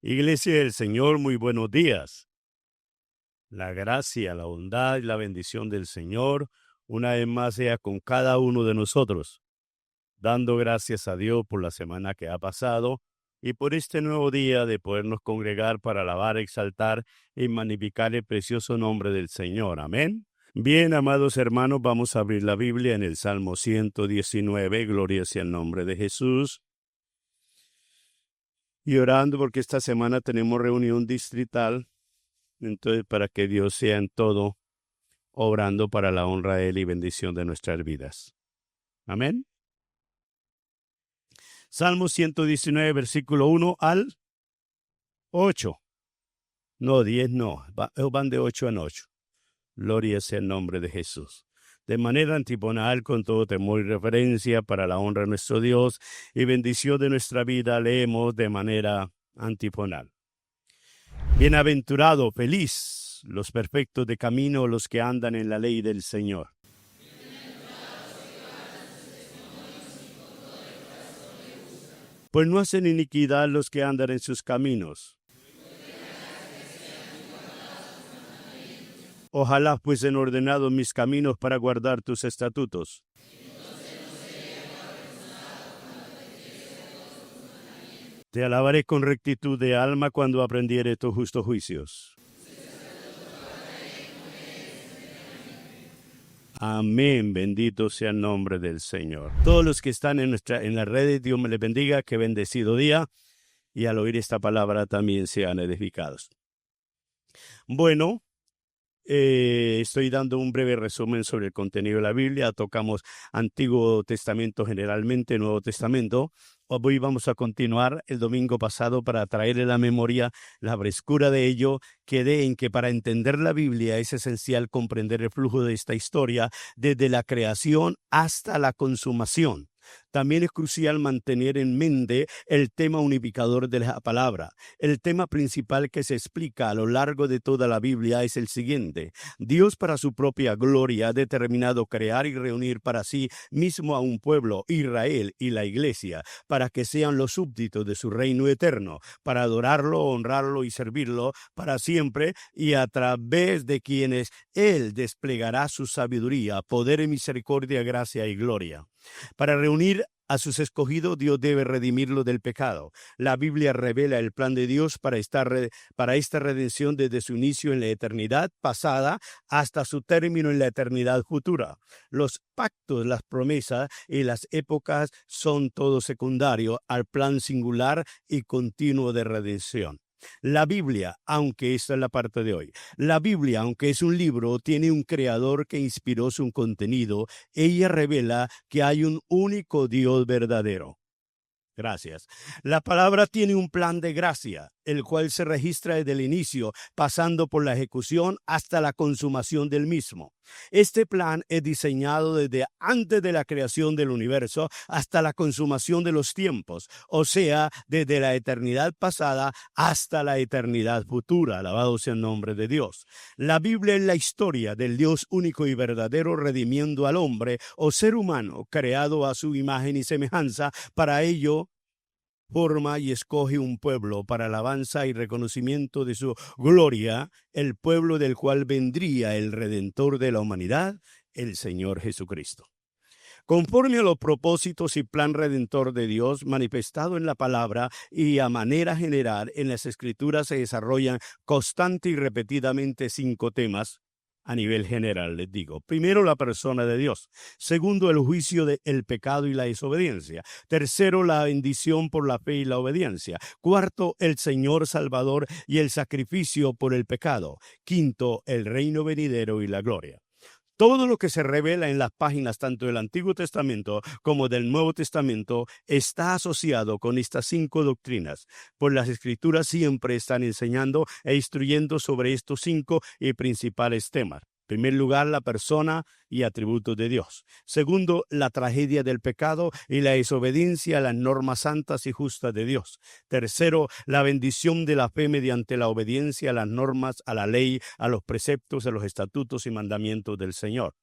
Iglesia del Señor, muy buenos días. La gracia, la bondad y la bendición del Señor una vez más sea con cada uno de nosotros, dando gracias a Dios por la semana que ha pasado y por este nuevo día de podernos congregar para alabar, exaltar y magnificar el precioso nombre del Señor. Amén. Bien, amados hermanos, vamos a abrir la Biblia en el Salmo 119, gloria sea el nombre de Jesús. Y orando porque esta semana tenemos reunión distrital, entonces para que Dios sea en todo, obrando para la honra de Él y bendición de nuestras vidas. Amén. Salmo 119, versículo 1 al 8. No, 10 no, van de 8 en 8. Gloria sea el nombre de Jesús. De manera antiponal, con todo temor y reverencia para la honra de nuestro Dios y bendición de nuestra vida, leemos de manera antiponal. Bienaventurado, feliz, los perfectos de camino, los que andan en la ley del Señor. Pues no hacen iniquidad los que andan en sus caminos. Ojalá fuesen ordenados mis caminos para guardar tus estatutos. Te alabaré con rectitud de alma cuando aprendiere tus justos juicios. Amén, bendito sea el nombre del Señor. Todos los que están en las redes, Dios me les bendiga, qué bendecido día, y al oír esta palabra también sean edificados. Bueno, estoy dando un breve resumen sobre el contenido de la Biblia. Tocamos Antiguo Testamento generalmente, Nuevo Testamento. Hoy vamos a continuar el domingo pasado para traerle a la memoria la frescura de ello. Quedé en que para entender la Biblia es esencial comprender el flujo de esta historia desde la creación hasta la consumación. También es crucial mantener en mente el tema unificador de la palabra. El tema principal que se explica a lo largo de toda la Biblia es el siguiente. Dios, para su propia gloria, ha determinado crear y reunir para sí mismo a un pueblo, Israel y la Iglesia, para que sean los súbditos de su reino eterno, para adorarlo, honrarlo y servirlo para siempre, y a través de quienes Él desplegará su sabiduría, poder y misericordia, gracia y gloria. Para reunir a sus escogidos, Dios debe redimirlo del pecado. La Biblia revela el plan de Dios para esta redención desde su inicio en la eternidad pasada hasta su término en la eternidad futura. Los pactos, las promesas y las épocas son todo secundario al plan singular y continuo de redención. La Biblia, aunque esta es la parte de hoy, la Biblia, aunque es un libro, tiene un creador que inspiró su contenido. Ella revela que hay un único Dios verdadero. Gracias. La palabra tiene un plan de gracia, el cual se registra desde el inicio, pasando por la ejecución hasta la consumación del mismo. Este plan es diseñado desde antes de la creación del universo hasta la consumación de los tiempos, o sea, desde la eternidad pasada hasta la eternidad futura. Alabado sea el nombre de Dios. La Biblia es la historia del Dios único y verdadero redimiendo al hombre o ser humano creado a su imagen y semejanza. Para ello, forma y escoge un pueblo para alabanza y reconocimiento de su gloria, el pueblo del cual vendría el Redentor de la humanidad, el Señor Jesucristo. Conforme a los propósitos y plan redentor de Dios manifestado en la palabra y a manera general en las Escrituras, se desarrollan constante y repetidamente 5 temas. A nivel general, les digo. Primero, la persona de Dios. Segundo, el juicio del pecado y la desobediencia. Tercero, la bendición por la fe y la obediencia. Cuarto, el Señor Salvador y el sacrificio por el pecado. Quinto, el reino venidero y la gloria. Todo lo que se revela en las páginas tanto del Antiguo Testamento como del Nuevo Testamento está asociado con estas 5 doctrinas, pues las Escrituras siempre están enseñando e instruyendo sobre estos 5 y principales temas. En primer lugar, la persona y atributos de Dios. Segundo, la tragedia del pecado y la desobediencia a las normas santas y justas de Dios. Tercero, la bendición de la fe mediante la obediencia a las normas, a la ley, a los preceptos, a los estatutos y mandamientos del Señor.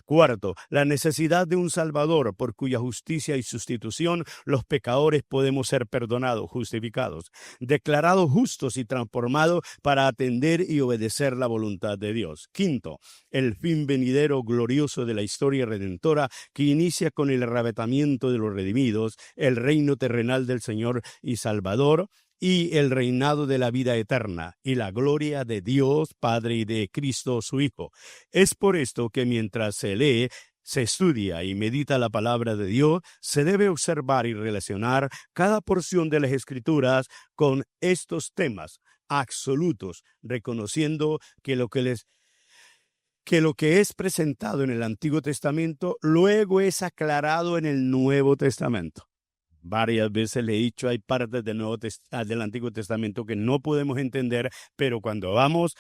Cuarto, la necesidad de un Salvador por cuya justicia y sustitución los pecadores podemos ser perdonados, justificados, declarados justos y transformados para atender y obedecer la voluntad de Dios. Quinto, el fin venidero glorioso de la historia redentora que inicia con el arrebatamiento de los redimidos, el reino terrenal del Señor y Salvador, y el reinado de la vida eterna, y la gloria de Dios Padre y de Cristo su Hijo. Es por esto que mientras se lee, se estudia y medita la palabra de Dios, se debe observar y relacionar cada porción de las Escrituras con estos temas absolutos, reconociendo que lo que es presentado en el Antiguo Testamento luego es aclarado en el Nuevo Testamento. Varias veces le he dicho, hay partes del Antiguo Testamento que no podemos entender, pero cuando vamos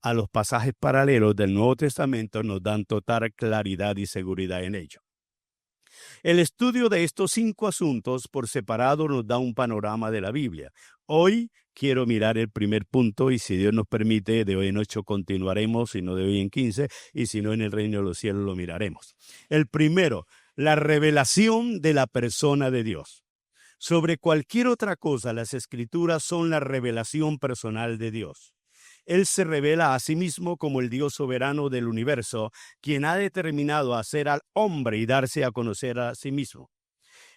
a los pasajes paralelos del Nuevo Testamento nos dan total claridad y seguridad en ello. El estudio de estos 5 asuntos por separado nos da un panorama de la Biblia. Hoy quiero mirar el primer punto y si Dios nos permite, de hoy en 8 continuaremos, si no de hoy en 15, y si no en el reino de los cielos lo miraremos. El primero, la revelación de la persona de Dios. Sobre cualquier otra cosa, las Escrituras son la revelación personal de Dios. Él se revela a sí mismo como el Dios soberano del universo, quien ha determinado hacer al hombre y darse a conocer a sí mismo.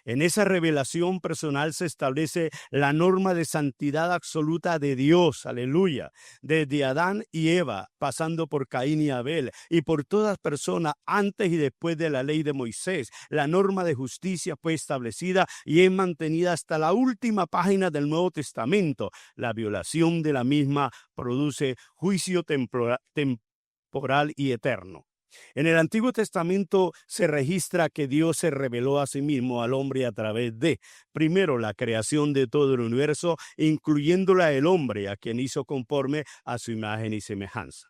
En esa revelación personal se establece la norma de santidad absoluta de Dios, aleluya, desde Adán y Eva, pasando por Caín y Abel, y por todas personas antes y después de la ley de Moisés. La norma de justicia fue establecida y es mantenida hasta la última página del Nuevo Testamento. La violación de la misma produce juicio temporal y eterno. En el Antiguo Testamento se registra que Dios se reveló a sí mismo al hombre a través de, primero, la creación de todo el universo, incluyéndola el hombre, a quien hizo conforme a su imagen y semejanza.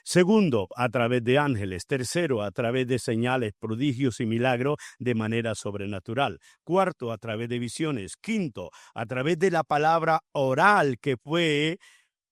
Segundo, a través de ángeles. Tercero, a través de señales, prodigios y milagros de manera sobrenatural. Cuarto, a través de visiones. Quinto, a través de la palabra oral que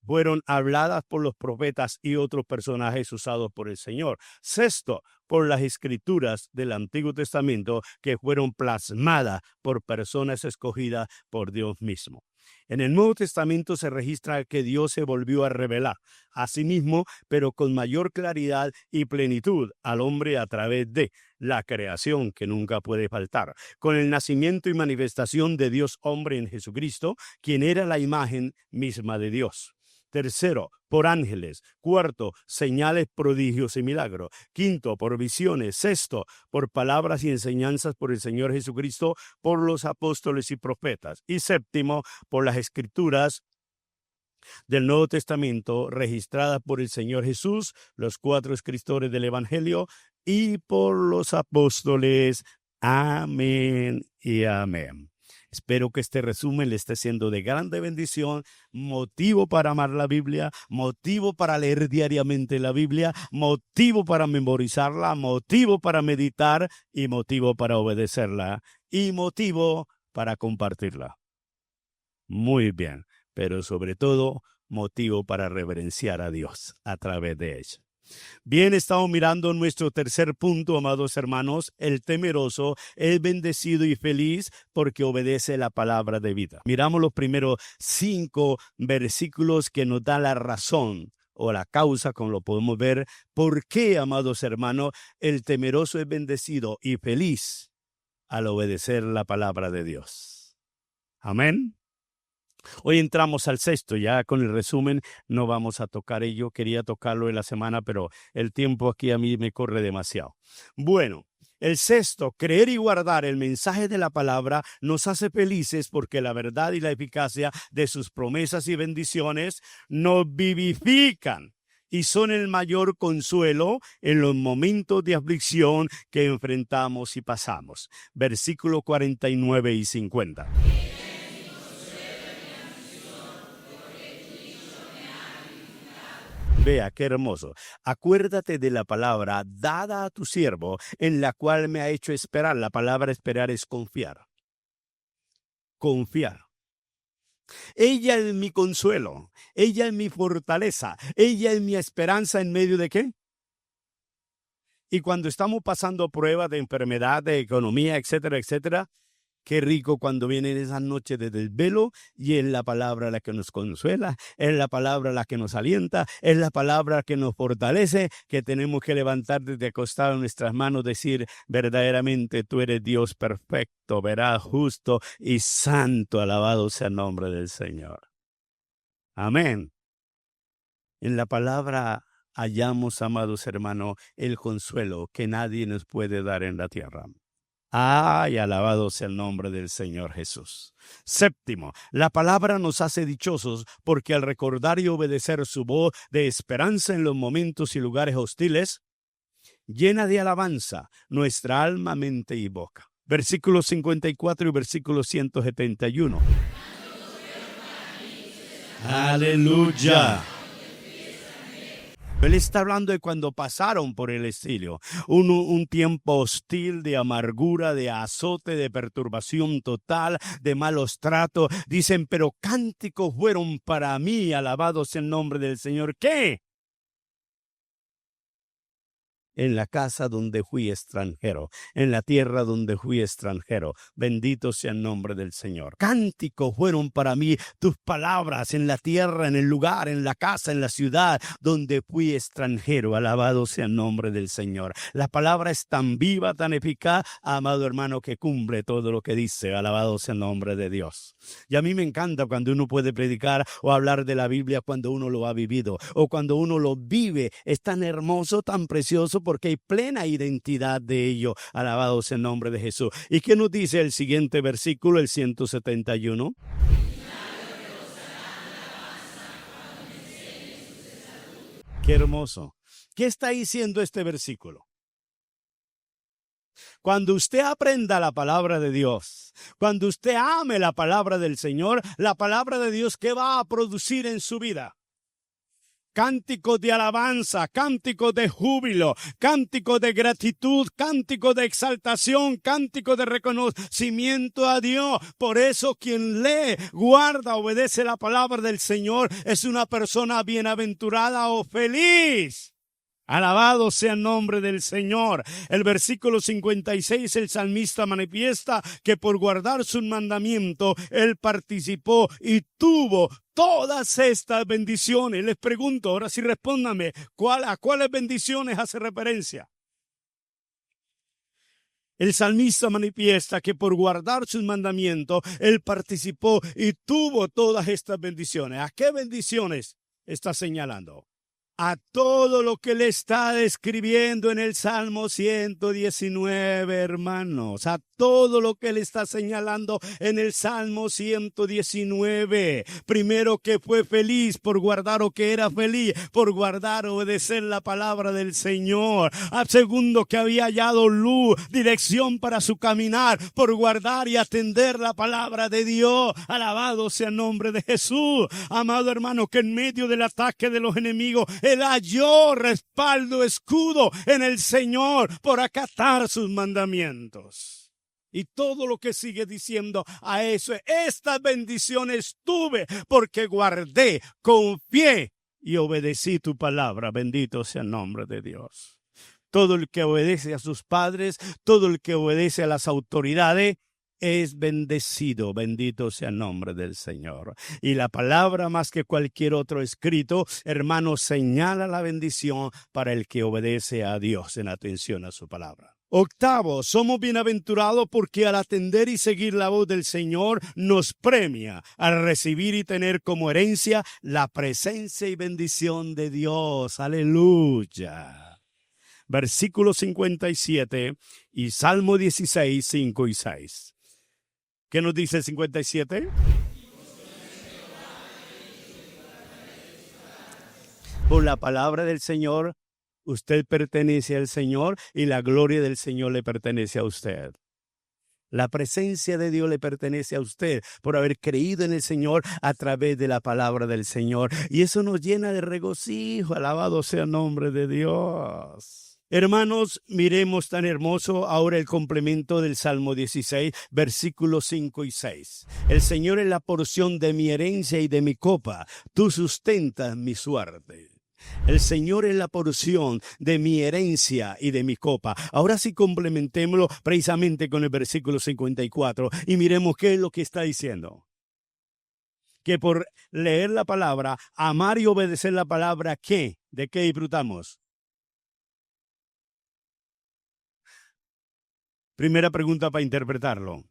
fueron habladas por los profetas y otros personajes usados por el Señor. Sexto, por las escrituras del Antiguo Testamento que fueron plasmadas por personas escogidas por Dios mismo. En el Nuevo Testamento se registra que Dios se volvió a revelar a sí mismo, pero con mayor claridad y plenitud al hombre a través de la creación que nunca puede faltar, con el nacimiento y manifestación de Dios hombre en Jesucristo, quien era la imagen misma de Dios. Tercero, por ángeles. Cuarto, señales, prodigios y milagros. Quinto, por visiones. Sexto, por palabras y enseñanzas por el Señor Jesucristo, por los apóstoles y profetas. Y séptimo, por las escrituras del Nuevo Testamento registradas por el Señor Jesús, los 4 escritores del Evangelio y por los apóstoles. Amén y amén. Espero que este resumen le esté siendo de grande bendición, motivo para amar la Biblia, motivo para leer diariamente la Biblia, motivo para memorizarla, motivo para meditar y motivo para obedecerla y motivo para compartirla. Muy bien, pero sobre todo motivo para reverenciar a Dios a través de ella. Bien, estamos mirando nuestro tercer punto, amados hermanos. El temeroso es bendecido y feliz porque obedece la palabra de vida. Miramos los primeros 5 versículos que nos dan la razón o la causa, como lo podemos ver, por qué, amados hermanos, el temeroso es bendecido y feliz al obedecer la palabra de Dios. Amén. Hoy entramos al sexto, ya con el resumen no vamos a tocar ello, quería tocarlo en la semana, pero el tiempo aquí a mí me corre demasiado. Bueno, el sexto, creer y guardar el mensaje de la palabra nos hace felices porque la verdad y la eficacia de sus promesas y bendiciones nos vivifican y son el mayor consuelo en los momentos de aflicción que enfrentamos y pasamos. Versículos 49 y 50. Vea, qué hermoso. Acuérdate de la palabra dada a tu siervo, en la cual me ha hecho esperar. La palabra esperar es confiar. Confiar. Ella es mi consuelo. Ella es mi fortaleza. Ella es mi esperanza en medio de ¿qué? Y cuando estamos pasando pruebas de enfermedad, de economía, etcétera, etcétera, qué rico cuando vienen esas noches de desvelo y es la palabra la que nos consuela, es la palabra la que nos alienta, es la palabra que nos fortalece, que tenemos que levantar desde acostado en nuestras manos, decir verdaderamente tú eres Dios perfecto, veraz, justo y santo, alabado sea el nombre del Señor. Amén. En la palabra hallamos, amados hermanos, el consuelo que nadie nos puede dar en la tierra. ¡Ay, alabado sea el nombre del Señor Jesús! Séptimo, la palabra nos hace dichosos porque al recordar y obedecer su voz de esperanza en los momentos y lugares hostiles, llena de alabanza nuestra alma, mente y boca. Versículos 54 y versículo 171. ¡Aleluya! Él está hablando de cuando pasaron por el exilio, un tiempo hostil de amargura, de azote, de perturbación total, de malos tratos. Dicen, pero cánticos fueron para mí, alabados el nombre del Señor. ¿Qué? En la casa donde fui extranjero, en la tierra donde fui extranjero. Bendito sea el nombre del Señor. Cánticos fueron para mí tus palabras en la tierra, en el lugar, en la casa, en la ciudad donde fui extranjero. Alabado sea el nombre del Señor. La palabra es tan viva, tan eficaz, amado hermano, que cumple todo lo que dice. Alabado sea el nombre de Dios. Y a mí me encanta cuando uno puede predicar o hablar de la Biblia cuando uno lo ha vivido o cuando uno lo vive. Es tan hermoso, tan precioso, porque hay plena identidad de ello. Alabado sea el nombre de Jesús. ¿Y qué nos dice el siguiente versículo, el 171? Qué hermoso. ¿Qué está diciendo este versículo? Cuando usted aprenda la palabra de Dios, cuando usted ame la palabra del Señor, la palabra de Dios, ¿qué va a producir en su vida? Cánticos de alabanza, cánticos de júbilo, cánticos de gratitud, cánticos de exaltación, cánticos de reconocimiento a Dios. Por eso quien lee, guarda, obedece la palabra del Señor es una persona bienaventurada o feliz. Alabado sea el nombre del Señor. El versículo 56, el salmista manifiesta que por guardar su mandamiento, él participó y tuvo todas estas bendiciones. Les pregunto, ahora sí respóndame, ¿a cuáles bendiciones hace referencia? El salmista manifiesta que por guardar sus mandamientos, él participó y tuvo todas estas bendiciones. ¿A qué bendiciones está señalando? A todo lo que le está describiendo en el Salmo 119, hermanos. A todo lo que le está señalando en el Salmo 119. Primero, que fue feliz por guardar, o que era feliz por guardar, obedecer la palabra del Señor. Al segundo, que había hallado luz, dirección para su caminar, por guardar y atender la palabra de Dios. Alabado sea el nombre de Jesús. Amado hermano, que en medio del ataque de los enemigos, él halló respaldo, escudo en el Señor por acatar sus mandamientos. Y todo lo que sigue diciendo a eso, estas bendiciones tuve porque guardé, confié y obedecí tu palabra. Bendito sea el nombre de Dios. Todo el que obedece a sus padres, todo el que obedece a las autoridades, es bendecido. Bendito sea el nombre del Señor. Y la palabra, más que cualquier otro escrito, hermano, señala la bendición para el que obedece a Dios en atención a su palabra. Octavo, somos bienaventurados porque al atender y seguir la voz del Señor nos premia al recibir y tener como herencia la presencia y bendición de Dios. Aleluya. Versículo 57 y Salmo 16, 5 y 6. ¿Qué nos dice el 57? Por la palabra del Señor, usted pertenece al Señor y la gloria del Señor le pertenece a usted. La presencia de Dios le pertenece a usted por haber creído en el Señor a través de la palabra del Señor. Y eso nos llena de regocijo. Alabado sea el nombre de Dios. Hermanos, miremos tan hermoso ahora el complemento del Salmo 16, versículos 5 y 6. El Señor es la porción de mi herencia y de mi copa. Tú sustentas mi suerte. El Señor es la porción de mi herencia y de mi copa. Ahora sí complementémoslo precisamente con el versículo 54 y miremos qué es lo que está diciendo. Que por leer la palabra, amar y obedecer la palabra, ¿qué? ¿De qué disfrutamos? Primera pregunta para interpretarlo.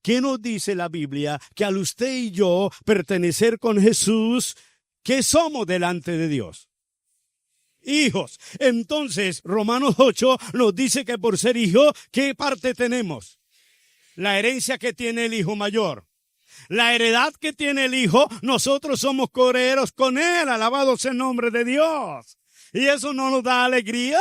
¿Qué nos dice la Biblia? Que al usted y yo pertenecer con Jesús, ¿qué somos delante de Dios? Hijos. Entonces, Romanos 8 nos dice que por ser hijos, ¿qué parte tenemos? La herencia que tiene el hijo mayor. La heredad que tiene el hijo, nosotros somos coherederos con él. Alabado sea el nombre de Dios. ¿Y eso no nos da alegría?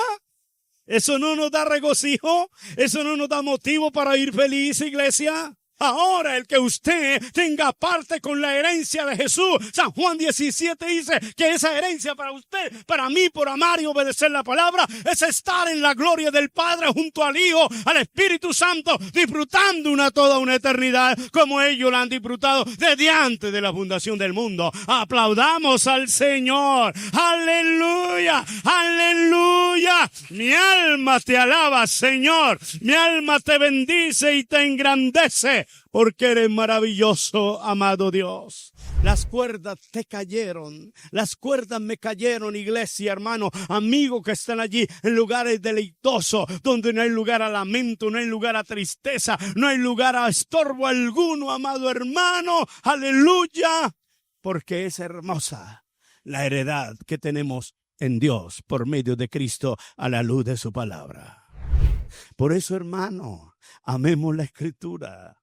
¿Eso no nos da regocijo? ¿Eso no nos da motivo para ir feliz, iglesia? Ahora el que usted tenga parte con la herencia de Jesús. San Juan 17 dice que esa herencia para usted, para mí, por amar y obedecer la palabra, es estar en la gloria del Padre junto al Hijo, al Espíritu Santo, disfrutando toda una eternidad como ellos la han disfrutado desde antes de la fundación del mundo. Aplaudamos al Señor. Aleluya, aleluya. Mi alma te alaba, Señor. Mi alma te bendice y te engrandece. Porque eres maravilloso, amado Dios. Las cuerdas te cayeron. Las cuerdas me cayeron, iglesia, hermano, amigos que están allí en lugares deleitosos, donde no hay lugar a lamento, no hay lugar a tristeza, no hay lugar a estorbo alguno, amado hermano. Aleluya. Porque es hermosa la heredad que tenemos en Dios por medio de Cristo a la luz de su palabra. Por eso, hermano, amemos la Escritura.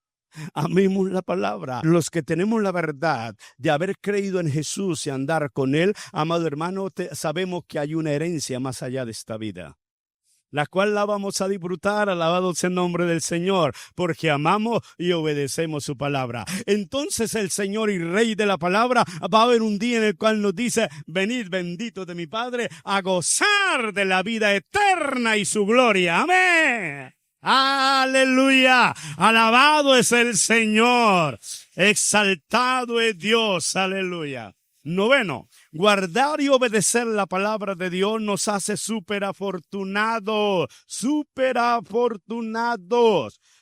Amemos la palabra. Los que tenemos la verdad de haber creído en Jesús y andar con Él, amado hermano, sabemos que hay una herencia más allá de esta vida, la cual la vamos a disfrutar, alabado sea el nombre del Señor, porque amamos y obedecemos su palabra. Entonces el Señor y Rey de la palabra va a haber un día en el cual nos dice: venid benditos de mi Padre a gozar de la vida eterna y su gloria. Amén. Aleluya, alabado es el Señor, exaltado es Dios, aleluya. Noveno, guardar y obedecer la palabra de Dios nos hace súper afortunados,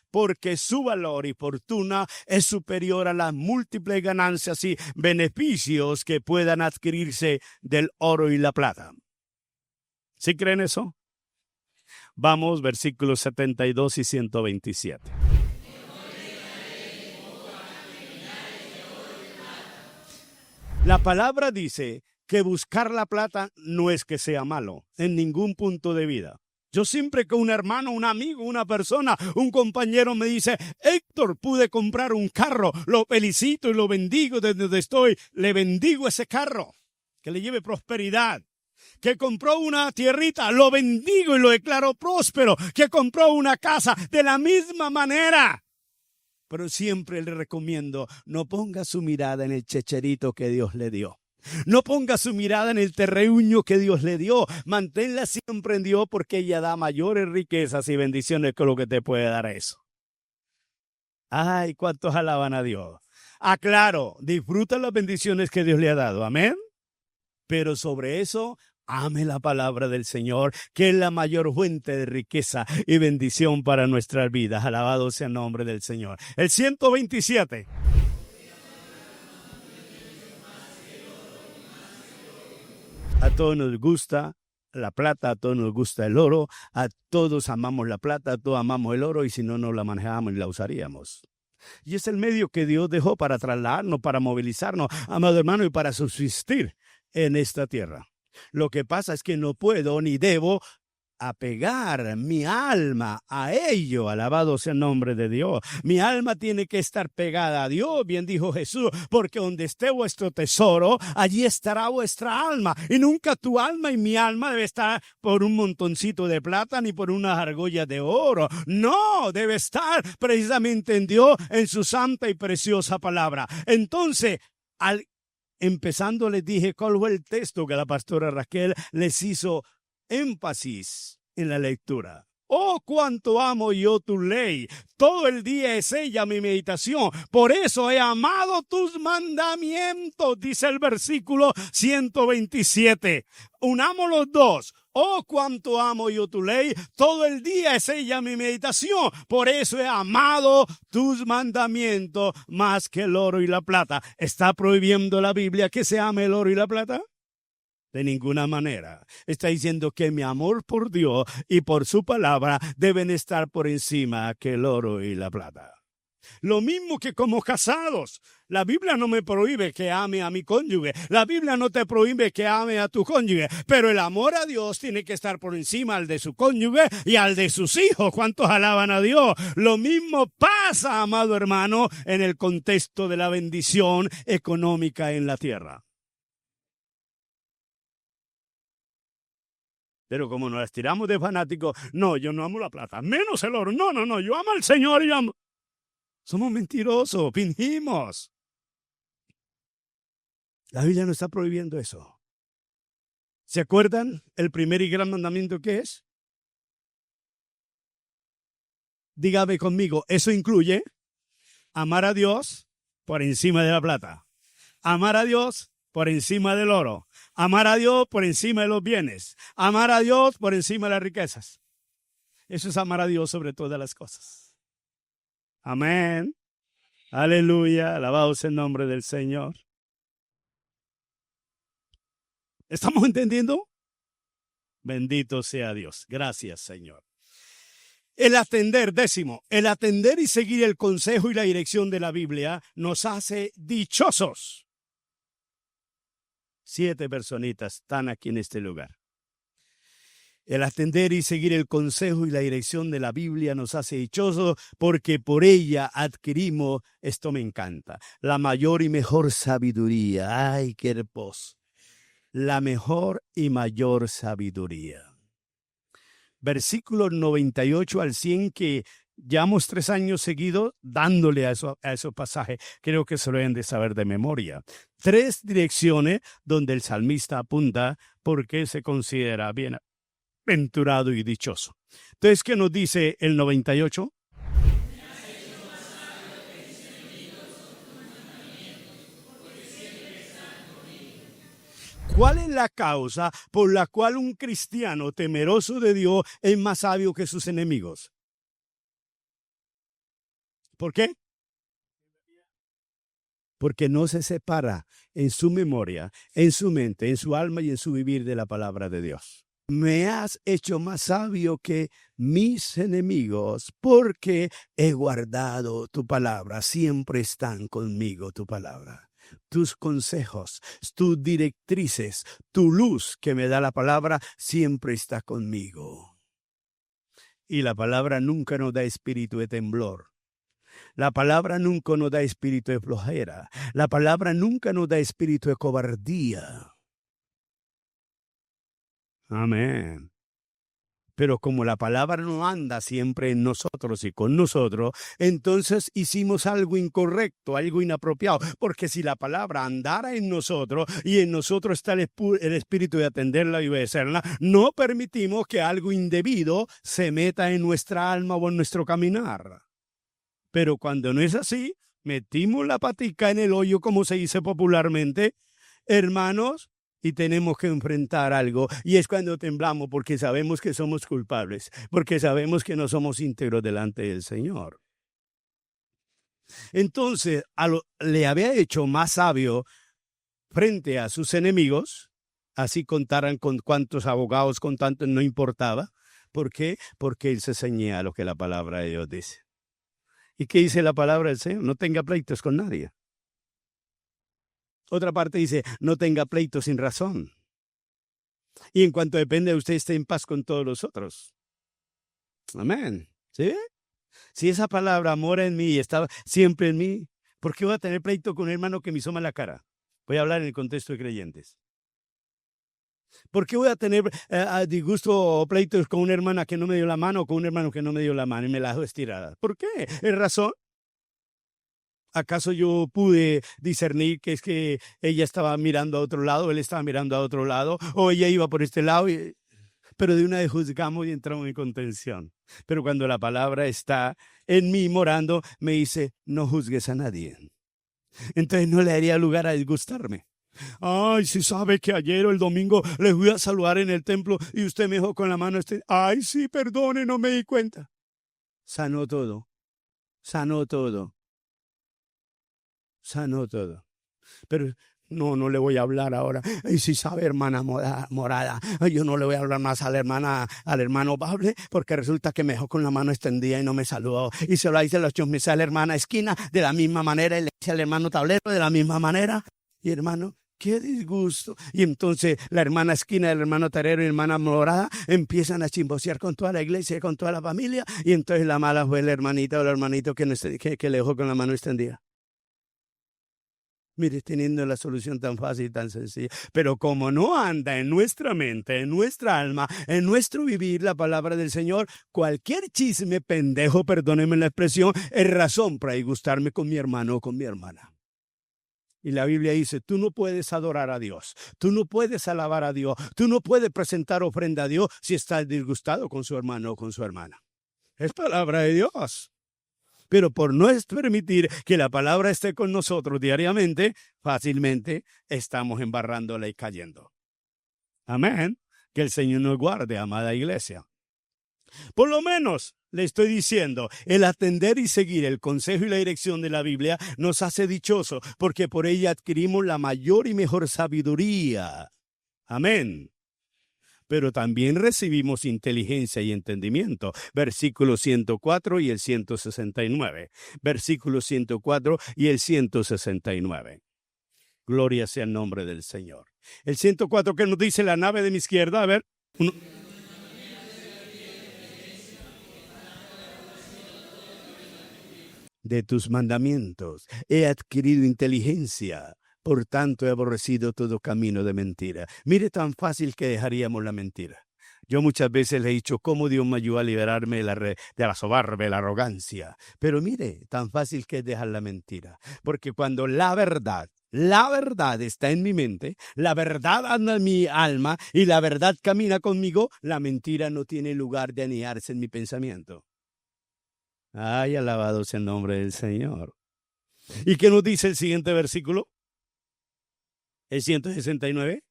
porque su valor y fortuna es superior a las múltiples ganancias y beneficios que puedan adquirirse del oro y la plata. ¿Sí creen eso? Vamos, versículos 72 y 127. La palabra dice que buscar la plata no es que sea malo en ningún punto de vida. Yo siempre que un hermano, un amigo, una persona, un compañero me dice: Héctor, pude comprar un carro, lo felicito y lo bendigo desde donde estoy, le bendigo ese carro, que le lleve prosperidad. Que compró una tierrita, lo bendigo y lo declaro próspero. Que compró una casa, de la misma manera. Pero siempre le recomiendo, no ponga su mirada en el checherito que Dios le dio. No ponga su mirada en el terruño que Dios le dio. Manténla siempre en Dios, porque ella da mayores riquezas y bendiciones que lo que te puede dar eso. Ay, ¿cuántos alaban a Dios? Claro, disfruta las bendiciones que Dios le ha dado. Amén. Pero sobre eso, ame la palabra del Señor, que es la mayor fuente de riqueza y bendición para nuestras vidas. Alabado sea el nombre del Señor. El 127. A todos nos gusta la plata, a todos nos gusta el oro, a todos amamos la plata, a todos amamos el oro, y si no, no la manejamos y la usaríamos. Y es el medio que Dios dejó para trasladarnos, para movilizarnos, amado hermano, y para subsistir en esta tierra. Lo que pasa es que no puedo ni debo apegar mi alma a ello. Alabado sea el nombre de Dios. Mi alma tiene que estar pegada a Dios, bien dijo Jesús, porque donde esté vuestro tesoro, allí estará vuestra alma. Y nunca tu alma y mi alma debe estar por un montoncito de plata ni por unas argollas de oro. No, debe estar precisamente en Dios, en su santa y preciosa palabra. Entonces, empezando les dije cuál fue el texto que la pastora Raquel les hizo énfasis en la lectura. Oh, cuánto amo yo tu ley. Todo el día es ella mi meditación. Por eso he amado tus mandamientos, dice el versículo 127. Unamos los dos. Oh, cuánto amo yo tu ley. Todo el día es ella mi meditación. Por eso he amado tus mandamientos más que el oro y la plata. ¿Está prohibiendo la Biblia que se ame el oro y la plata? De ninguna manera. Está diciendo que mi amor por Dios y por su palabra deben estar por encima que el oro y la plata. Lo mismo que como casados. La Biblia no me prohíbe que ame a mi cónyuge. La Biblia no te prohíbe que ame a tu cónyuge. Pero el amor a Dios tiene que estar por encima al de su cónyuge y al de sus hijos. ¿Cuántos alaban a Dios? Lo mismo pasa, amado hermano, en el contexto de la bendición económica en la tierra. Pero como nos tiramos de fanáticos, no, yo no amo la plata, menos el oro. No, yo amo al Señor y amo. Somos mentirosos, fingimos. La Biblia no está prohibiendo eso. ¿Se acuerdan el primer y gran mandamiento que es? Dígame conmigo, eso incluye amar a Dios por encima de la plata. Amar a Dios por encima del oro. Amar a Dios por encima de los bienes. Amar a Dios por encima de las riquezas. Eso es amar a Dios sobre todas las cosas. Amén. Aleluya. Alabado sea el nombre del Señor. ¿Estamos entendiendo? Bendito sea Dios. Gracias, Señor. El atender y seguir el consejo y la dirección de la Biblia nos hace dichosos. 7 personitas están aquí en este lugar. El atender y seguir el consejo y la dirección de la Biblia nos hace dichosos porque por ella adquirimos, esto me encanta, la mayor y mejor sabiduría. ¡Ay, qué hermoso! La mejor y mayor sabiduría. Versículos 98 al 100 que llevamos 3 años seguidos dándole a esos pasajes. Creo que se lo deben de saber de memoria. 3 direcciones donde el salmista apunta porque se considera bienaventurado y dichoso. Entonces, ¿qué nos dice el 98? ¿Cuál es la causa por la cual un cristiano temeroso de Dios es más sabio que sus enemigos? ¿Por qué? Porque no se separa en su memoria, en su mente, en su alma y en su vivir de la palabra de Dios. Me has hecho más sabio que mis enemigos porque he guardado tu palabra. Siempre están conmigo tu palabra. Tus consejos, tus directrices, tu luz que me da la palabra siempre está conmigo. Y la palabra nunca nos da espíritu de temblor. La palabra nunca nos da espíritu de flojera. La palabra nunca nos da espíritu de cobardía. Amén. Pero como la palabra no anda siempre en nosotros y con nosotros, entonces hicimos algo incorrecto, algo inapropiado. Porque si la palabra andara en nosotros y en nosotros está el espíritu de atenderla y obedecerla, no permitimos que algo indebido se meta en nuestra alma o en nuestro caminar. Pero cuando no es así, metimos la patica en el hoyo, como se dice popularmente, hermanos, y tenemos que enfrentar algo. Y es cuando temblamos porque sabemos que somos culpables, porque sabemos que no somos íntegros delante del Señor. Entonces, le había hecho más sabio frente a sus enemigos, así contaran con cuántos abogados, con tantos, no importaba. ¿Por qué? Porque él se ceñía a lo que la palabra de Dios dice. ¿Y qué dice la palabra del Señor? No tenga pleitos con nadie. Otra parte dice, no tenga pleitos sin razón. Y en cuanto depende de usted, esté en paz con todos los otros. Amén. ¿Sí? Si esa palabra mora en mí y está siempre en mí, ¿por qué voy a tener pleito con un hermano que me asoma la cara? Voy a hablar en el contexto de creyentes. ¿Por qué voy a tener disgusto o pleitos con una hermana que no me dio la mano o con un hermano que no me dio la mano y me la dejo estirada? ¿Por qué? ¿Es razón? ¿Acaso yo pude discernir que es que ella estaba mirando a otro lado, él estaba mirando a otro lado, o ella iba por este lado? Pero de una vez juzgamos y entramos en contención. Pero cuando la palabra está en mí morando, me dice, no juzgues a nadie. Entonces no le daría lugar a disgustarme. Ay, si sabe que ayer o el domingo le fui a saludar en el templo y usted me dejó con la mano. Ay, sí, perdone, no me di cuenta. Sanó todo. Sanó todo. Sanó todo. Pero no le voy a hablar ahora. Y si sabe, hermana morada, yo no le voy a hablar más al hermano Pablo, porque resulta que me dejó con la mano extendida y no me saludó. Y se lo dice a los chusmes a la hermana Esquina de la misma manera, y le dice al hermano Tablero de la misma manera. Y hermano, qué disgusto. Y entonces la hermana Esquina, el hermano Tarero y la hermana Morada empiezan a chimbosear con toda la iglesia, con toda la familia. Y entonces la mala fue la hermanita o el hermanito que le dejó con la mano extendida. Mire, teniendo la solución tan fácil y tan sencilla. Pero como no anda en nuestra mente, en nuestra alma, en nuestro vivir la palabra del Señor, cualquier chisme pendejo, perdónenme la expresión, es razón para disgustarme con mi hermano o con mi hermana. Y la Biblia dice, tú no puedes adorar a Dios, tú no puedes alabar a Dios, tú no puedes presentar ofrenda a Dios si estás disgustado con su hermano o con su hermana. Es palabra de Dios. Pero por no permitir que la palabra esté con nosotros diariamente, fácilmente estamos embarrándola y cayendo. Amén. Que el Señor nos guarde, amada iglesia. Por lo menos, le estoy diciendo, el atender y seguir el consejo y la dirección de la Biblia nos hace dichosos, porque por ella adquirimos la mayor y mejor sabiduría. Amén. Pero también recibimos inteligencia y entendimiento. Versículo 104 y el 169. Versículo 104 y el 169. Gloria sea el nombre del Señor. El 104 que nos dice la nave de mi izquierda, a ver. De tus mandamientos he adquirido inteligencia. Por tanto, he aborrecido todo camino de mentira. Mire tan fácil que dejaríamos la mentira. Yo muchas veces le he dicho cómo Dios me ayudó a liberarme de la soberbia, de la arrogancia. Pero mire, tan fácil que es dejar la mentira. Porque cuando la verdad está en mi mente, la verdad anda en mi alma y la verdad camina conmigo, la mentira no tiene lugar de anidarse en mi pensamiento. Ay, alabado sea el nombre del Señor. ¿Y qué nos dice el siguiente versículo? El 169.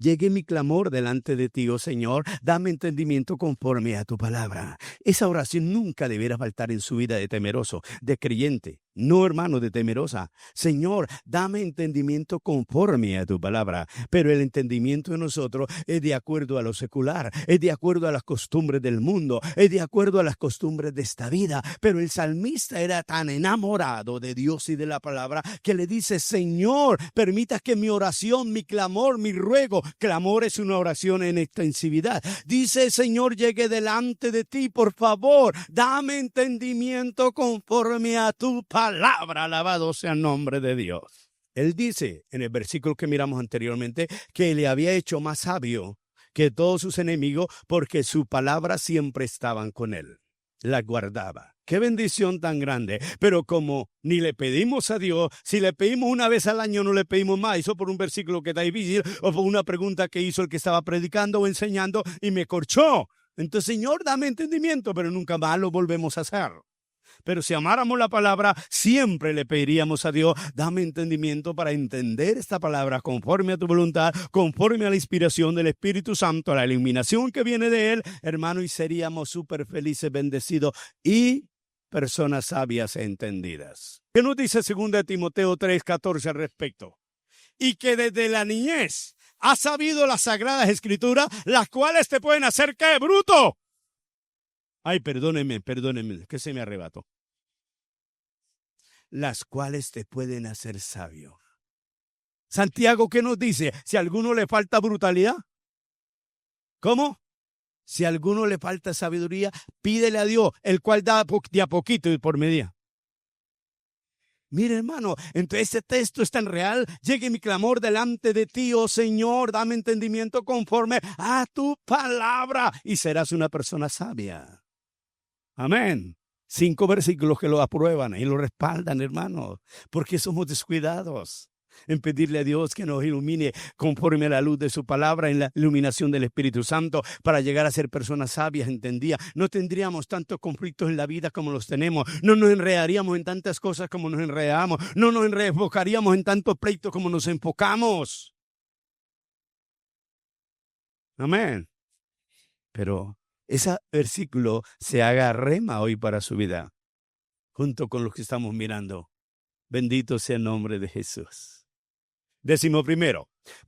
Llegue mi clamor delante de ti, oh Señor, dame entendimiento conforme a tu palabra. Esa oración nunca deberá faltar en su vida de temeroso, de creyente. No, hermano, de temerosa. Señor, dame entendimiento conforme a tu palabra. Pero el entendimiento de nosotros es de acuerdo a lo secular, es de acuerdo a las costumbres del mundo, es de acuerdo a las costumbres de esta vida. Pero el salmista era tan enamorado de Dios y de la palabra que le dice, Señor, permita que mi oración, mi clamor, mi ruego, clamor es una oración en extensividad. Dice, Señor, llegue delante de ti, por favor, dame entendimiento conforme a tu palabra. Alabado sea el nombre de Dios. Él dice en el versículo que miramos anteriormente que le había hecho más sabio que todos sus enemigos porque su palabra siempre estaban con él. La guardaba. Qué bendición tan grande. Pero como ni le pedimos a Dios, si le pedimos una vez al año no le pedimos más. Eso por un versículo que está difícil o por una pregunta que hizo el que estaba predicando o enseñando y me corchó. Entonces, Señor, dame entendimiento, pero nunca más lo volvemos a hacer. Pero si amáramos la palabra, siempre le pediríamos a Dios, dame entendimiento para entender esta palabra conforme a tu voluntad, conforme a la inspiración del Espíritu Santo, a la iluminación que viene de Él, hermano, y seríamos súper felices, bendecidos y personas sabias e entendidas. ¿Qué nos dice 2 Timoteo 3:14 al respecto? Y que desde la niñez has sabido las sagradas escrituras, las cuales te pueden hacer ¿qué, bruto? Ay, perdónenme, que se me arrebató. Las cuales te pueden hacer sabio. Santiago, ¿qué nos dice? Si a alguno le falta brutalidad. ¿Cómo? Si a alguno le falta sabiduría, pídele a Dios, el cual da de a poquito y por medida. Mire, hermano, entonces este texto es tan real. Llegue mi clamor delante de ti, oh Señor, dame entendimiento conforme a tu palabra y serás una persona sabia. Amén. 5 versículos que lo aprueban y lo respaldan, hermanos, porque somos descuidados. en pedirle a Dios que nos ilumine conforme a la luz de su palabra, en la iluminación del Espíritu Santo, para llegar a ser personas sabias, entendidas. No tendríamos tantos conflictos en la vida como los tenemos. No nos enredaríamos en tantas cosas como nos enredamos. No nos enfocaríamos en tantos pleitos como nos enfocamos. Amén. Pero ese versículo se haga rema hoy para su vida, junto con los que estamos mirando. Bendito sea el nombre de Jesús. 11,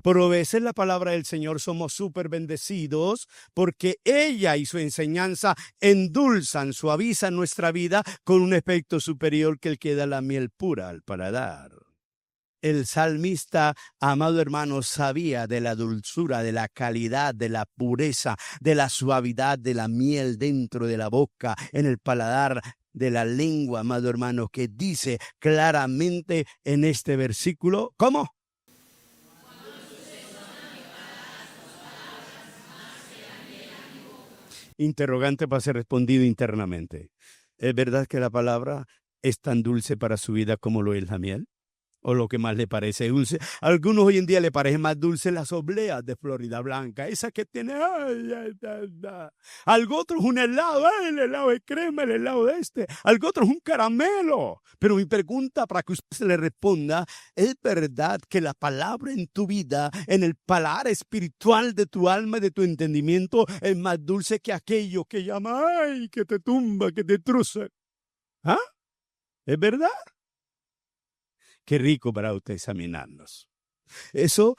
por obedecer la palabra del Señor somos súper bendecidos, porque ella y su enseñanza endulzan, suavizan nuestra vida con un efecto superior que el que da la miel pura al paladar. El salmista, amado hermano, sabía de la dulzura, de la calidad, de la pureza, de la suavidad de la miel dentro de la boca, en el paladar de la lengua, amado hermano, que dice claramente en este versículo, ¿cómo? Interrogante para ser respondido internamente. ¿Es verdad que la palabra es tan dulce para su vida como lo es la miel? ¿O lo que más le parece dulce? A algunos hoy en día le parecen más dulces las obleas de Florida Blanca, esa que tiene... Algo otro es un helado, el helado de crema, el helado de este. Algo otro es un caramelo. Pero mi pregunta para que usted se le responda, ¿es verdad que la palabra en tu vida, en el paladar espiritual de tu alma y de tu entendimiento, es más dulce que aquello que llama, ay, que te tumba, que te truza? ¿Ah? ¿Es verdad? Qué rico para usted examinarnos. Eso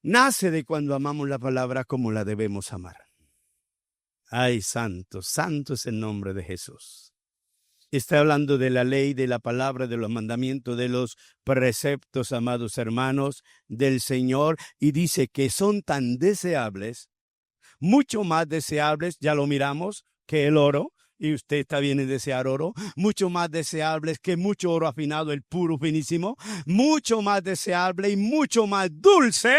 nace de cuando amamos la palabra como la debemos amar. Ay, santo, santo es el nombre de Jesús. Está hablando de la ley, de la palabra, de los mandamientos, de los preceptos, amados hermanos, del Señor, y dice que son tan deseables, mucho más deseables, ya lo miramos, que el oro. Y usted está bien en desear oro, mucho más deseables que mucho oro afinado, el puro finísimo, mucho más deseable y mucho más dulce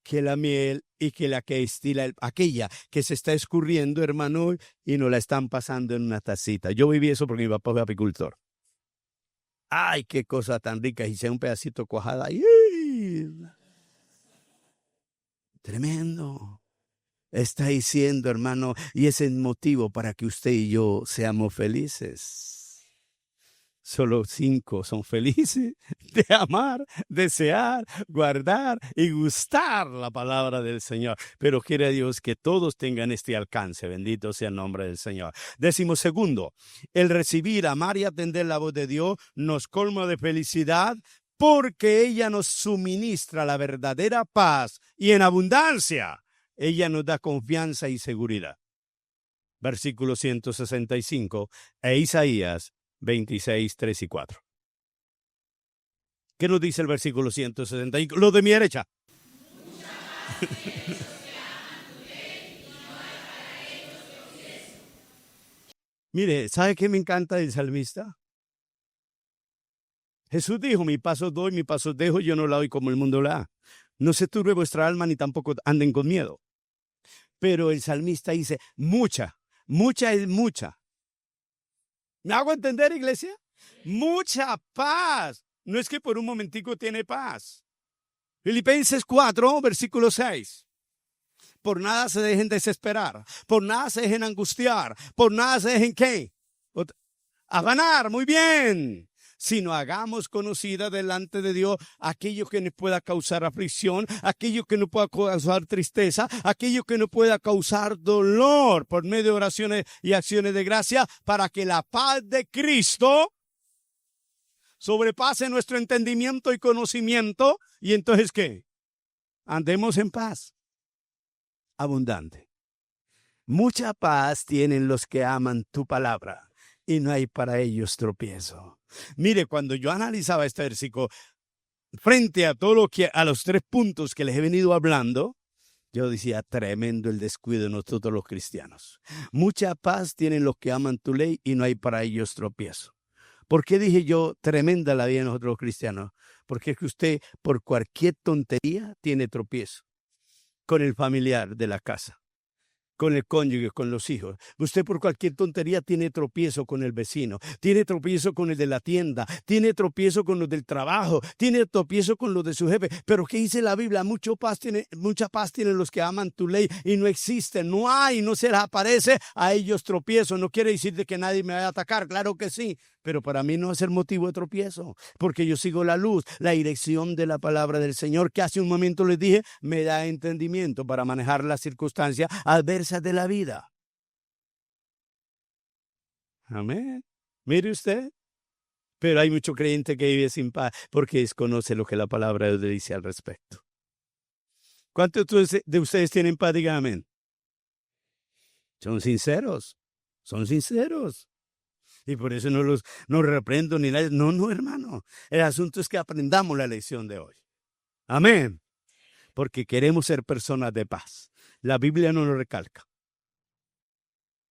que la miel y que la que estila, aquella que se está escurriendo, hermano, y nos la están pasando en una tacita. Yo viví eso porque mi papá fue apicultor. Ay, qué cosa tan rica, y sea un pedacito cuajada. ¡Ay! Tremendo. Está diciendo, hermano, y ese es el motivo para que usted y yo seamos felices. Solo 5 son felices de amar, desear, guardar y gustar la palabra del Señor. Pero quiere Dios que todos tengan este alcance. Bendito sea el nombre del Señor. 12, el recibir, amar y atender la voz de Dios nos colma de felicidad, porque ella nos suministra la verdadera paz y en abundancia. Ella nos da confianza y seguridad. Versículo 165 e Isaías 26, 3 y 4. ¿Qué nos dice el versículo 165? Lo de mi derecha. Mire, ¿sabe qué me encanta del salmista? Jesús dijo, mi paso doy, mi paso dejo, yo no la doy como el mundo la da. No se turbe vuestra alma ni tampoco anden con miedo. Pero el salmista dice, mucha es mucha. ¿Me hago entender, iglesia? Mucha paz. No es que por un momentico tiene paz. Filipenses 4, versículo 6. Por nada se dejen desesperar, por nada se dejen angustiar, por nada se dejen ¿qué? Afanar, muy bien. Sino hagamos conocida delante de Dios aquello que nos pueda causar aflicción, aquello que nos pueda causar tristeza, aquello que nos pueda causar dolor por medio de oraciones y acciones de gracia, para que la paz de Cristo sobrepase nuestro entendimiento y conocimiento. Y entonces, ¿qué? Andemos en paz abundante. Mucha paz tienen los que aman tu palabra, y no hay para ellos tropiezo. Mire, cuando yo analizaba este versículo, frente a todo lo que, a los 3 puntos que les he venido hablando, yo decía, tremendo el descuido de nosotros los cristianos. Mucha paz tienen los que aman tu ley y no hay para ellos tropiezo. ¿Por qué dije yo tremenda la vida de nosotros los cristianos? Porque es que usted por cualquier tontería tiene tropiezo con el familiar de la casa, con el cónyuge, con los hijos. Usted por cualquier tontería tiene tropiezo con el vecino, tiene tropiezo con el de la tienda, tiene tropiezo con los del trabajo, tiene tropiezo con los de su jefe. Pero ¿qué dice la Biblia? Mucha paz tienen los que aman tu ley y no existe, no hay, no se les aparece a ellos tropiezo. No quiere decir de que nadie me vaya a atacar, claro que sí, pero para mí no es el motivo de tropiezo, porque yo sigo la luz, la dirección de la palabra del Señor, que hace un momento les dije, me da entendimiento para manejar las circunstancias adversas de la vida. Amén. Mire usted. Pero hay mucho creyente que vive sin paz porque desconoce lo que la palabra de Dios dice al respecto. ¿Cuántos de ustedes tienen paz? Digan amén. Son sinceros. Son sinceros. Y por eso no reprendo ni nada. No, hermano. El asunto es que aprendamos la lección de hoy. Amén. Porque queremos ser personas de paz. La Biblia no lo recalca.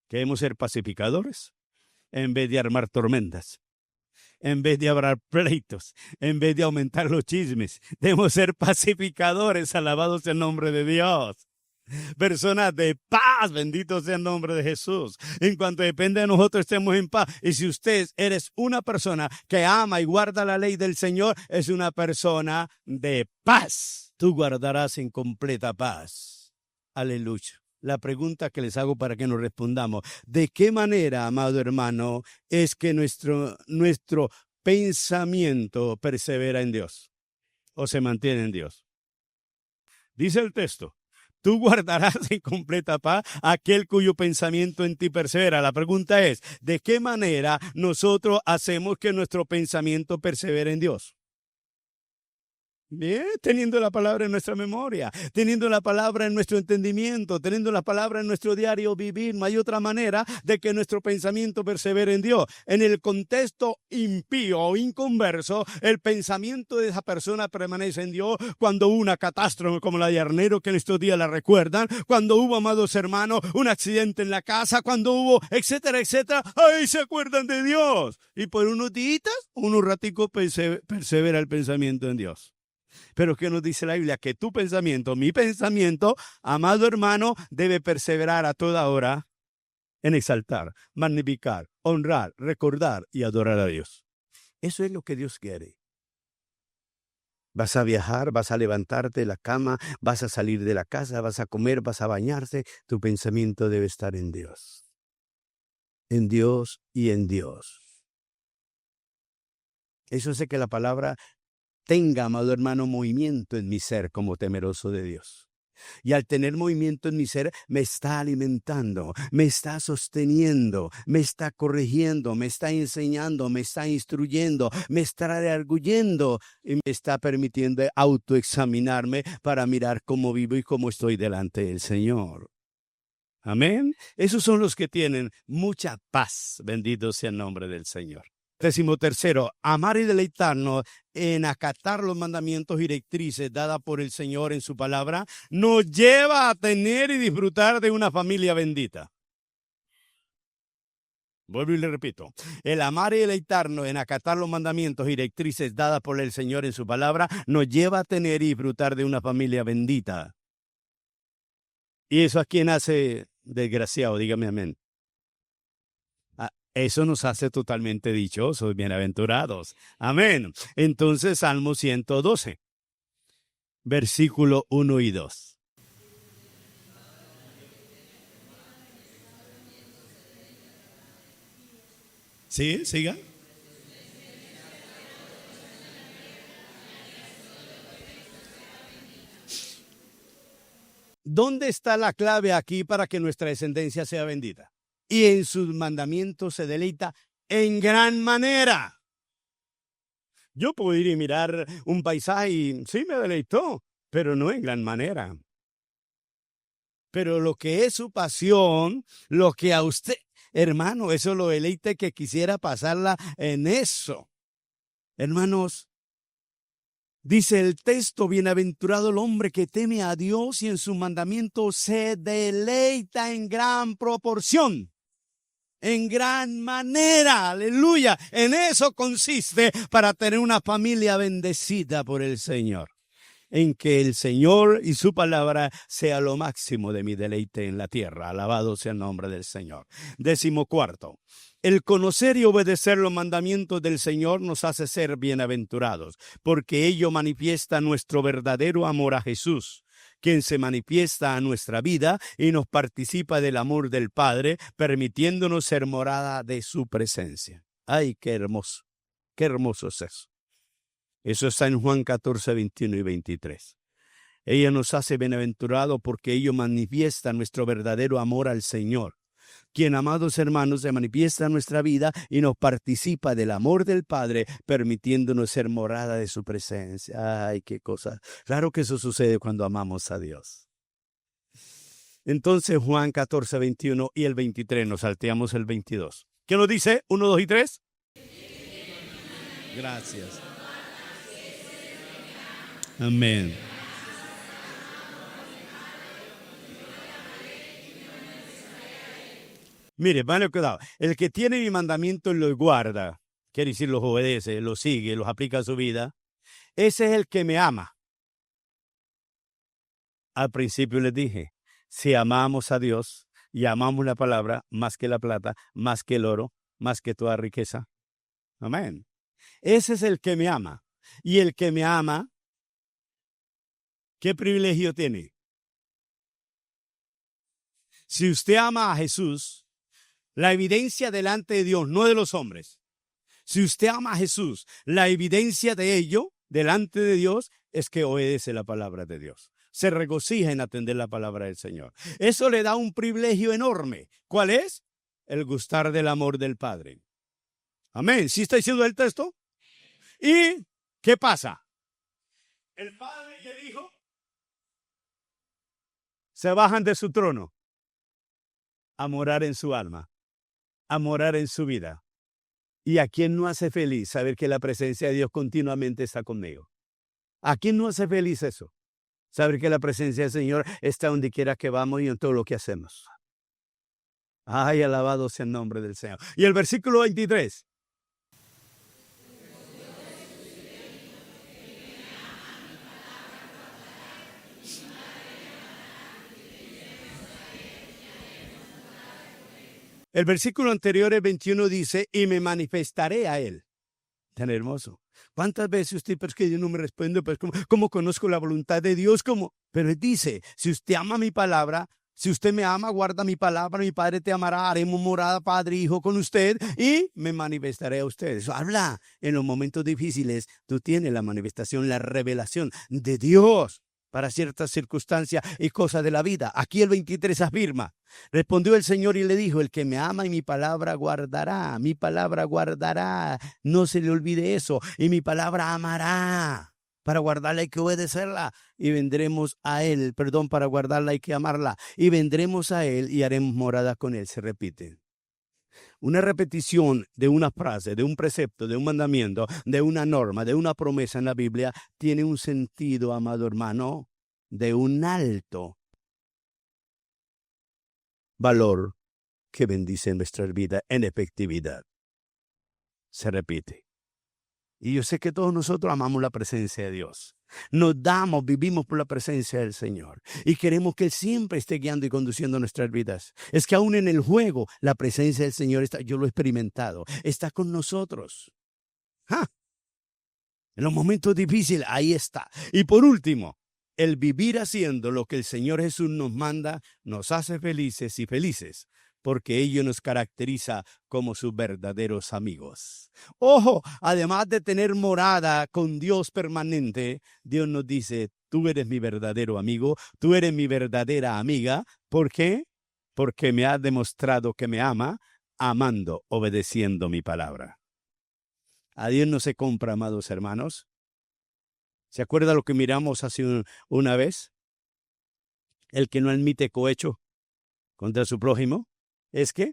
Queremos ser pacificadores en vez de armar tormentas. En vez de hablar pleitos, en vez de aumentar los chismes. Debemos ser pacificadores, alabados sea el nombre de Dios. Personas de paz, bendito sea el nombre de Jesús. En cuanto depende de nosotros, estemos en paz. Y si usted eres una persona que ama y guarda la ley del Señor, es una persona de paz. Tú guardarás en completa paz. Aleluya. La pregunta que les hago para que nos respondamos, ¿de qué manera, amado hermano, es que nuestro pensamiento persevera en Dios o se mantiene en Dios? Dice el texto, tú guardarás en completa paz aquel cuyo pensamiento en ti persevera. La pregunta es, ¿de qué manera nosotros hacemos que nuestro pensamiento persevere en Dios? Bien, teniendo la palabra en nuestra memoria, teniendo la palabra en nuestro entendimiento, teniendo la palabra en nuestro diario vivir. No hay otra manera de que nuestro pensamiento persevere en Dios. En el contexto impío o inconverso, el pensamiento de esa persona permanece en Dios cuando hubo una catástrofe como la de Arnero, que en estos días la recuerdan, cuando hubo, amados hermanos, un accidente en la casa, cuando hubo, etcétera, etcétera. ¡Ay, se acuerdan de Dios! Y por unos días, unos raticos persevera el pensamiento en Dios. Pero ¿qué nos dice la Biblia? Que tu pensamiento, mi pensamiento, amado hermano, debe perseverar a toda hora en exaltar, magnificar, honrar, recordar y adorar a Dios. Eso es lo que Dios quiere. Vas a viajar, vas a levantarte de la cama, vas a salir de la casa, vas a comer, vas a bañarse. Tu pensamiento debe estar en Dios. En Dios y en Dios. Eso hace que la palabra tenga, amado hermano, movimiento en mi ser como temeroso de Dios. Y al tener movimiento en mi ser, me está alimentando, me está sosteniendo, me está corrigiendo, me está enseñando, me está instruyendo, me está redarguyendo y me está permitiendo autoexaminarme para mirar cómo vivo y cómo estoy delante del Señor. Amén. Esos son los que tienen mucha paz. Bendito sea el nombre del Señor. 13, amar y deleitarnos en acatar los mandamientos y directrices dadas por el Señor en su palabra nos lleva a tener y disfrutar de una familia bendita. Vuelvo y le repito, el amar y deleitarnos en acatar los mandamientos y directrices dadas por el Señor en su palabra nos lleva a tener y disfrutar de una familia bendita. ¿Y eso a quién hace desgraciado? Dígame amén. Eso nos hace totalmente dichosos, bienaventurados. Amén. Entonces, Salmo 112, versículo 1 y 2. ¿Sí? ¿Siga? ¿Dónde está la clave aquí para que nuestra descendencia sea bendita? Y en sus mandamientos se deleita en gran manera. Yo puedo ir y mirar un paisaje y sí me deleitó, pero no en gran manera. Pero lo que es su pasión, lo que a usted, hermano, eso lo deleite que quisiera pasarla en eso. Hermanos, dice el texto, bienaventurado el hombre que teme a Dios y en sus mandamientos se deleita en gran proporción. En gran manera, aleluya. En eso consiste para tener una familia bendecida por el Señor. en que el Señor y su palabra sea lo máximo de mi deleite en la tierra. Alabado sea el nombre del Señor. 14. El conocer y obedecer los mandamientos del Señor nos hace ser bienaventurados, porque ello manifiesta nuestro verdadero amor a Jesús, quien se manifiesta a nuestra vida y nos participa del amor del Padre, permitiéndonos ser morada de su presencia. ¡Ay, qué hermoso! ¡Qué hermoso es eso! Eso está en Juan 14, 21 y 23. Ella nos hace bienaventurados porque ello manifiesta nuestro verdadero amor al Señor, quien, amados hermanos, se manifiesta en nuestra vida y nos participa del amor del Padre, permitiéndonos ser morada de su presencia. ¡Ay, qué cosa! Claro que eso sucede cuando amamos a Dios. Entonces, Juan 14, 21 y el 23, nos salteamos el 22. ¿Qué nos dice? 1, 2 y 3. Gracias. Amén. Mire, vale, cuidado. El que tiene mi mandamiento y los guarda, quiere decir los obedece, los sigue, los aplica a su vida, ese es el que me ama. Al principio les dije, si amamos a Dios y amamos la palabra más que la plata, más que el oro, más que toda riqueza. Amén. Ese es el que me ama. Y el que me ama, ¿qué privilegio tiene? Si usted ama a Jesús, la evidencia delante de Dios, no de los hombres. Si usted ama a Jesús, la evidencia de ello delante de Dios es que obedece la palabra de Dios. Se regocija en atender la palabra del Señor. Eso le da un privilegio enorme. ¿Cuál es? El gustar del amor del Padre. Amén. ¿Sí está diciendo el texto? ¿Y qué pasa? El Padre y el Hijo se bajan de su trono a morar en su alma, a morar en su vida. ¿Y a quién no hace feliz saber que la presencia de Dios continuamente está conmigo? ¿A quién no hace feliz eso? Saber que la presencia del Señor está donde quiera que vamos y en todo lo que hacemos. Ay, alabado sea el nombre del Señor. Y el versículo 23. El versículo anterior, el 21, dice, y me manifestaré a él. Tan hermoso. ¿Cuántas veces usted, pero es que yo no me respondo, pues ¿cómo conozco la voluntad de Dios? ¿Cómo? Pero él dice, si usted ama mi palabra, si usted me ama, guarda mi palabra, mi Padre te amará, haremos morada, Padre e Hijo con usted, y me manifestaré a ustedes. Eso habla en los momentos difíciles, tú tienes la manifestación, la revelación de Dios para ciertas circunstancias y cosas de la vida. Aquí el 23 afirma, respondió el Señor y le dijo, el que me ama y mi palabra guardará, no se le olvide eso, y mi palabra amará. Para guardarla hay que obedecerla y vendremos a él, para guardarla hay que amarla y vendremos a él y haremos morada con él, se repite. Una repetición de una frase, de un precepto, de un mandamiento, de una norma, de una promesa en la Biblia, tiene un sentido, amado hermano, de un alto valor que bendice nuestra vida en efectividad. Se repite. Y yo sé que todos nosotros amamos la presencia de Dios. Nos damos, vivimos por la presencia del Señor. Y queremos que Él siempre esté guiando y conduciendo nuestras vidas. Es que aún en el juego, la presencia del Señor está, yo lo he experimentado, está con nosotros. ¡Ja! En los momentos difíciles, ahí está. Y por último, el vivir haciendo lo que el Señor Jesús nos manda, nos hace felices y felices, porque ello nos caracteriza como sus verdaderos amigos. Ojo, además de tener morada con Dios permanente, Dios nos dice, tú eres mi verdadero amigo, tú eres mi verdadera amiga. ¿Por qué? Porque me has demostrado que me ama, amando, obedeciendo mi palabra. A Dios no se compra, amados hermanos. ¿Se acuerda lo que miramos hace una vez? El que no admite cohecho contra su prójimo. Es que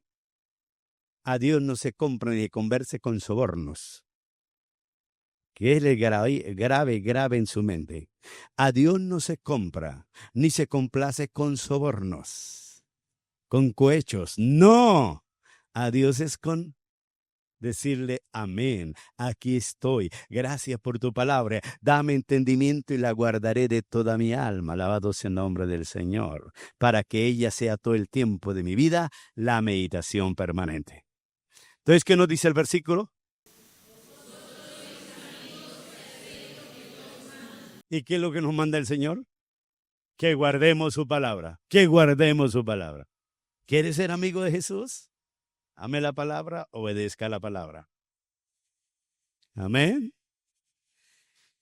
a Dios no se compra ni converse con sobornos. Que es el grave en su mente. A Dios no se compra ni se complace con sobornos, con cohechos. No, a Dios es con decirle amén, aquí estoy, gracias por tu palabra, dame entendimiento y la guardaré de toda mi alma, alabado sea el nombre del Señor, para que ella sea todo el tiempo de mi vida la meditación permanente. Entonces, ¿qué nos dice el versículo? ¿Y qué es lo que nos manda el Señor? Que guardemos su palabra, que guardemos su palabra. ¿Quieres ser amigo de Jesús? Ame la palabra, obedezca la palabra. Amén.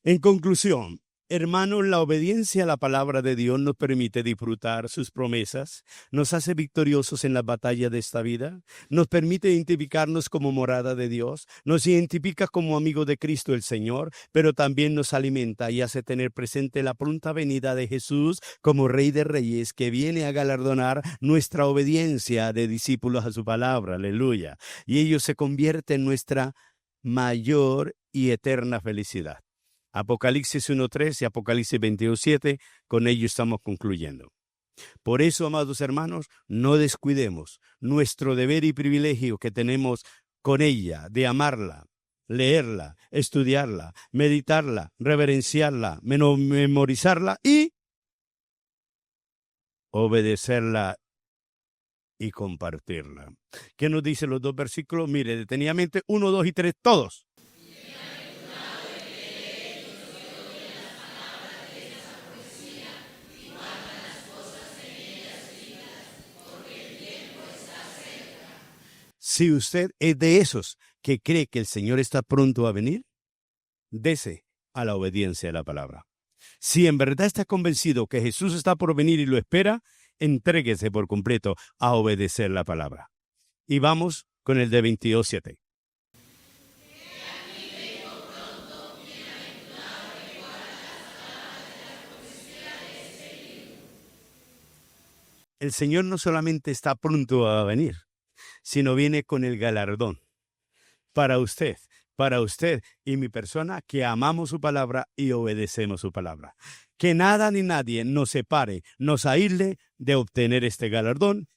En conclusión, hermanos, la obediencia a la palabra de Dios nos permite disfrutar sus promesas, nos hace victoriosos en la batalla de esta vida, nos permite identificarnos como morada de Dios, nos identifica como amigo de Cristo el Señor, pero también nos alimenta y hace tener presente la pronta venida de Jesús como Rey de Reyes, que viene a galardonar nuestra obediencia de discípulos a su palabra. Aleluya. Y ello se convierte en nuestra mayor y eterna felicidad. Apocalipsis 1:3 y Apocalipsis 22:7, con ello estamos concluyendo. Por eso, amados hermanos, no descuidemos nuestro deber y privilegio que tenemos con ella, de amarla, leerla, estudiarla, meditarla, reverenciarla, memorizarla y obedecerla y compartirla. ¿Qué nos dicen los dos versículos? Mire, detenidamente, 1, 2 y 3, todos. Si usted es de esos que cree que el Señor está pronto a venir, dese a la obediencia a la palabra. Si en verdad está convencido que Jesús está por venir y lo espera, entréguese por completo a obedecer la palabra. Y vamos con el de 22:7. El Señor no solamente está pronto a venir, sino viene con el galardón para usted y mi persona que amamos su palabra y obedecemos su palabra. Que nada ni nadie nos separe, nos aísle de obtener este galardón